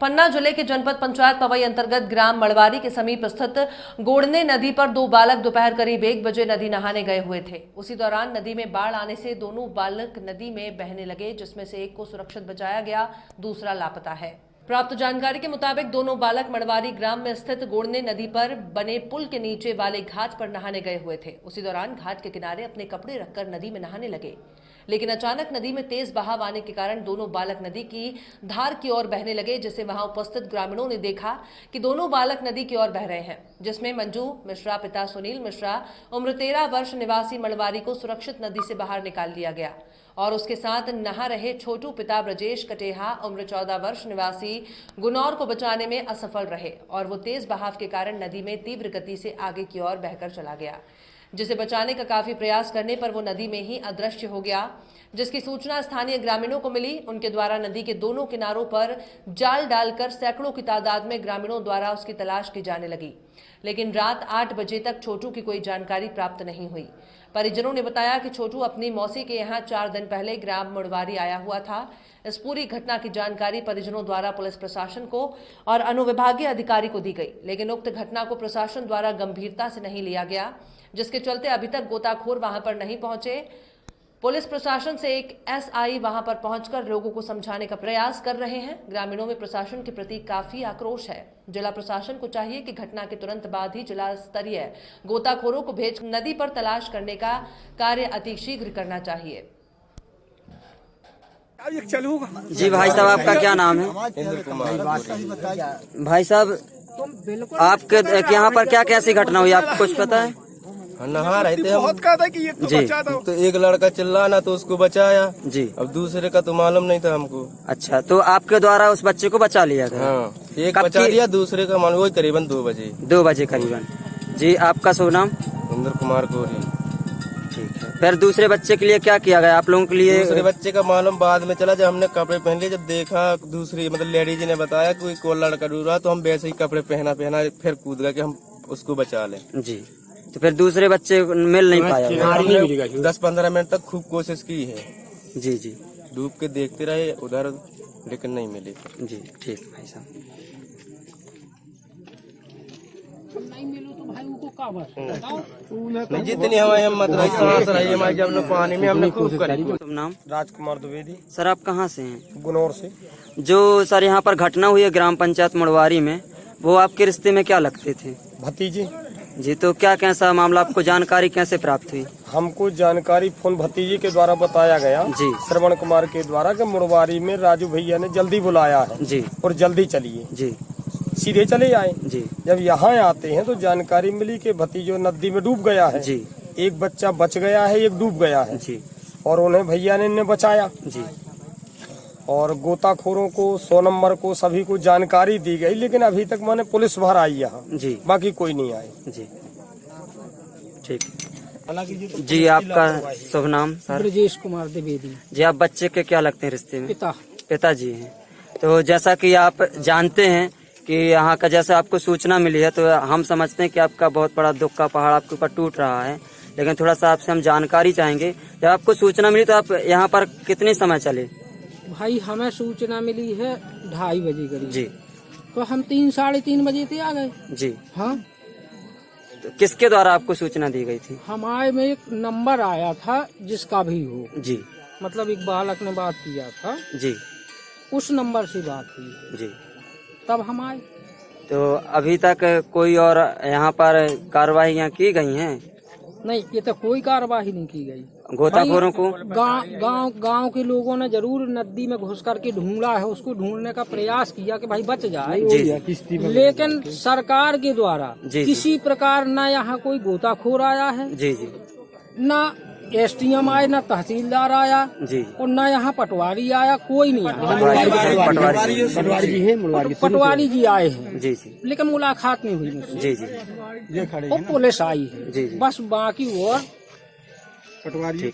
पन्ना जिले के जनपद पंचायत पवई अंतर्गत ग्राम मड़वारी के समीप स्थित गोड़ने नदी पर दो बालक दोपहर करीब 1 बजे नदी नहाने गए हुए थे। उसी दौरान नदी में बाढ़ आने से दोनों बालक नदी में बहने लगे, जिसमें से एक को सुरक्षित बचाया गया, दूसरा लापता है। प्राप्त जानकारी के मुताबिक दोनों बालक मड़वारी ग्राम में स्थित गोड़ने नदी पर बने पुल के नीचे वाले घाट पर नहाने गए हुए थे। उसी दौरान घाट के किनारे अपने कपड़े रखकर नदी में नहाने लगे, लेकिन अचानक नदी में तेज बहाव आने के कारण दोनों बालक नदी की धार की ओर बहने लगे, जिसे वहां उपस्थित ग्रामीणों ने देखा कि दोनों बालक नदी की ओर बह रहे हैं, जिसमें मंजू मिश्रा पिता सुनील मिश्रा उम्र 13 वर्ष निवासी मड़वारी को सुरक्षित नदी से बाहर निकाल लिया गया और उसके साथ नहा रहे छोटू पिता ब्रजेश कटेहा उम्र 14 वर्ष निवासी गुनौर को बचाने में असफल रहे और वो तेज बहाव के कारण नदी में तीव्र गति से आगे की ओर बहकर चला गया, जिसे बचाने का काफी प्रयास करने पर वो नदी में ही अदृश्य हो गया। जिसकी सूचना स्थानीय ग्रामीणों को मिली, उनके द्वारा नदी के दोनों किनारों पर जाल डालकर सैकड़ों की तादाद में ग्रामीणों द्वारा उसकी तलाश की जाने लगी, लेकिन रात 8 बजे तक छोटू की कोई जानकारी प्राप्त नहीं हुई। परिजनों ने बताया कि छोटू अपनी मौसी के यहाँ 4 दिन पहले ग्राम मड़वारी आया हुआ था। इस पूरी घटना की जानकारी परिजनों द्वारा पुलिस प्रशासन को और अनुविभागीय अधिकारी को दी गई, लेकिन उक्त घटना को प्रशासन द्वारा गंभीरता से नहीं लिया गया, जिसके चलते अभी तक गोताखोर वहां पर नहीं पहुंचे। पुलिस प्रशासन से एक एसआई वहां पर पहुंचकर लोगों को समझाने का प्रयास कर रहे हैं। ग्रामीणों में प्रशासन के प्रति काफी आक्रोश है। जिला प्रशासन को चाहिए कि घटना के तुरंत बाद ही जिला स्तरीय गोताखोरों को भेज नदी पर तलाश करने का कार्य अतिशीघ्र करना चाहिए। जी भाई साहब, आपका क्या नाम है? भाई साहब, आपके यहाँ पर क्या कैसी घटना हुई, आपको कुछ पता है? नहा रहे थे हम जी, तो एक लड़का चिल्लाना तो उसको बचाया जी। अब दूसरे का तो मालूम नहीं था हमको। अच्छा, तो आपके द्वारा उस बच्चे को बचा लिया गया? हाँ, एक बचा लिया, दूसरे का मालूम वही करीबन 2 बजे करीबन। जी, आपका शुभ नाम? इंद्र कुमार कोरी। ठीक है, फिर दूसरे बच्चे के लिए क्या किया गया आप लोगों के लिए? दूसरे बच्चे का मालूम बाद में चला, जब हमने कपड़े पहन लिए, जब देखा दूसरी मतलब लेडीज ने बताया कोई को लड़का डूब रहा, तो हम वैसे ही कपड़े पहना फिर कूद गए कि हम उसको बचा लें। जी, तो फिर दूसरे बच्चे मिल नहीं पाया? 10-15 मिनट तक खूब कोशिश की है। जी जी, डूब के देखते रहे उधर, लेकिन नहीं मिली। जी ठीक भाई साहब। नहीं, जितनी हमारी हिम्मत रही, सांस रही हमारी, जब लोग पानी में हमने खूब करी। नाम? राजकुमार द्विवेदी। सर, आप कहाँ से हैं? गुनौर से। जो सर यहाँ पर घटना हुई है ग्राम पंचायत मड़वारी में, वो आपके रिश्ते में क्या लगते थे? भतीजे जी, तो क्या कैसा मामला, आपको जानकारी कैसे प्राप्त हुई? हमको जानकारी फोन भतीजे के द्वारा बताया गया जी, श्रवण कुमार के द्वारा कि मुड़वारी में राजू भैया ने जल्दी बुलाया है जी, और जल्दी चलिए जी, सीधे चले आए जी। जब यहाँ आते हैं तो जानकारी मिली कि भतीजो नदी में डूब गया है जी, एक बच्चा बच गया है, एक डूब गया है जी, और उन्हें भैया ने बचाया जी। और गोताखोरों को 100 नंबर को सभी को जानकारी दी गई, लेकिन अभी तक मैंने पुलिस भर आई यहाँ जी, बाकी कोई नहीं आए। जी ठीक। जी, आपका शुभ नाम? सर, ब्रजेश कुमार द्विवेदी। जी, आप बच्चे के क्या लगते हैं रिश्ते में? पिताजी हैं। तो जैसा कि आप जानते हैं कि यहाँ का जैसे आपको सूचना मिली है, तो हम समझते हैं कि आपका बहुत बड़ा दुख का पहाड़ आपके ऊपर टूट रहा है, लेकिन थोड़ा सा आपसे हम जानकारी चाहेंगे। जब आपको सूचना मिली तो आप यहाँ पर कितने समय चले? भाई, हमें सूचना मिली है 2:30 बजे करीब जी, तो हम 3-3:30 बजे थे आ गए। जी, हाँ, तो किसके द्वारा आपको सूचना दी गई थी? हमारे में एक नंबर आया था, जिसका भी हो, जी, मतलब एक बालक ने बात किया था, जी, उस नंबर से बात हुई, जी। तब हम आए। तो अभी तक कोई और यहाँ पर कार्रवाई की गई हैं? नहीं, ये तो कोई कार्रवाई नहीं की गई। गोताखोरों को गांव के लोगों ने जरूर नदी में घुस करके ढूंढा है, उसको ढूंढने का प्रयास किया कि भाई बच जाए, लेकिन सरकार के द्वारा किसी प्रकार न यहाँ कोई गोताखोर आया है, जी जी, न एसडीएम आए, न तहसीलदार आया जी, और न यहाँ पटवारी आया, कोई नहीं आया। पटवारी जी आए हैं जी जी, लेकिन मुलाकात नहीं हुई मुझसे। जी जी, और पुलिस आई है जी जी, बस, बाकी और पटवारी।